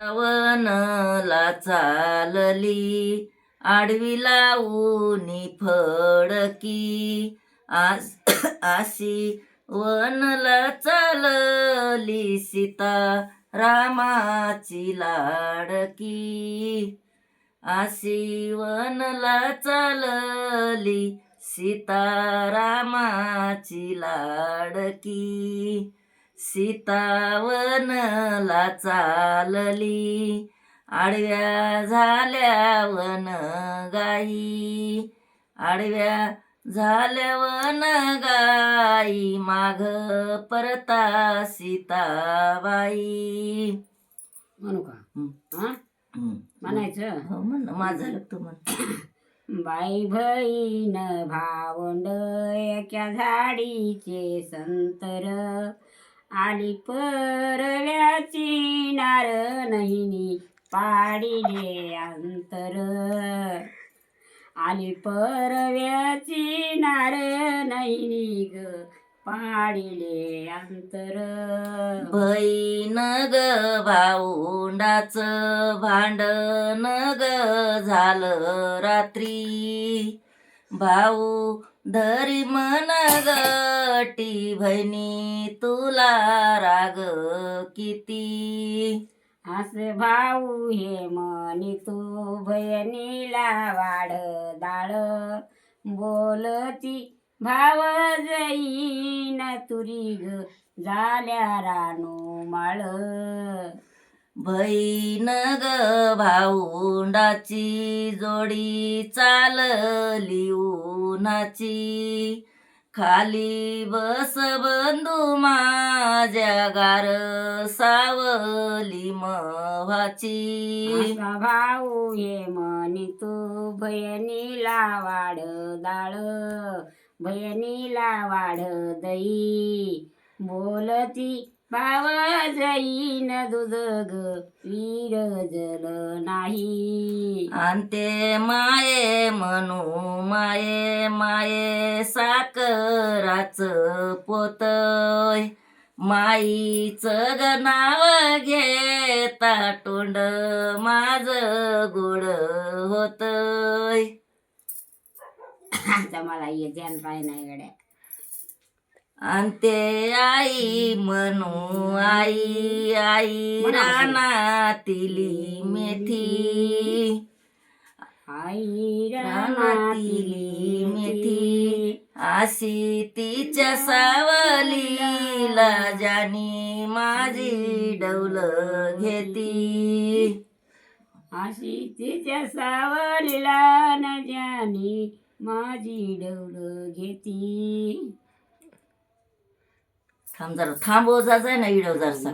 वनला चालली आडवीला ऊनी फडकी आशी वनला चालली सीता रामाची लाडकी आशी वनला चालली सीता रामाची लाडकी सीता वनला चालली आडव्या झाल्या वन गाई आडव्या झाल्या वन गाई माघ परता सीताबाई. म्हणू का? म्हणायचं हो म्हण, माझं झालं तू म्हण. बाई बहीण भावंड एका झाडीचे संतर आली परव्याची नार नहिनी पाडिले अंतर आली परव्याची नार नहिनी ग पाडिले अंतर. बहीण ग भाऊंडाचं भांडण ग झालं रात्री भाऊ धरी मन गटी बहिणी तुला राग किती असे भाऊ हे म्हणी तू बहिणीला वाढ दाळ बोलती भाव जाईन तुरी ग झाल्या रानू माळ. बहीण ग भाऊंडाची जोडी चालली उन्हाची खाली बस बंधू माझ्या गार सावली मवाची. असा भाऊ हे म्हणी तू बहिणीला वाढ दाळ बहिणीला वाढ दई बोलती भाव जाईन दूध ग विरजल नाही. अंते माये म्हणू माये माये साखराच पोतय माईचं ग नाव घेता तोंड माझ गोड होतय. आता मला हे ध्यान पाय नाही गड्या. अंते आई म्हणू आई आई रानातिली मेथी आई रानातिली मेथी अशी तिच्या सावलीला जानी माझी डौल घेती अशी तिच्या सावलीला न जानी माझी डौल घेती. थांब जरा थांबव जा ना इडव जरसा.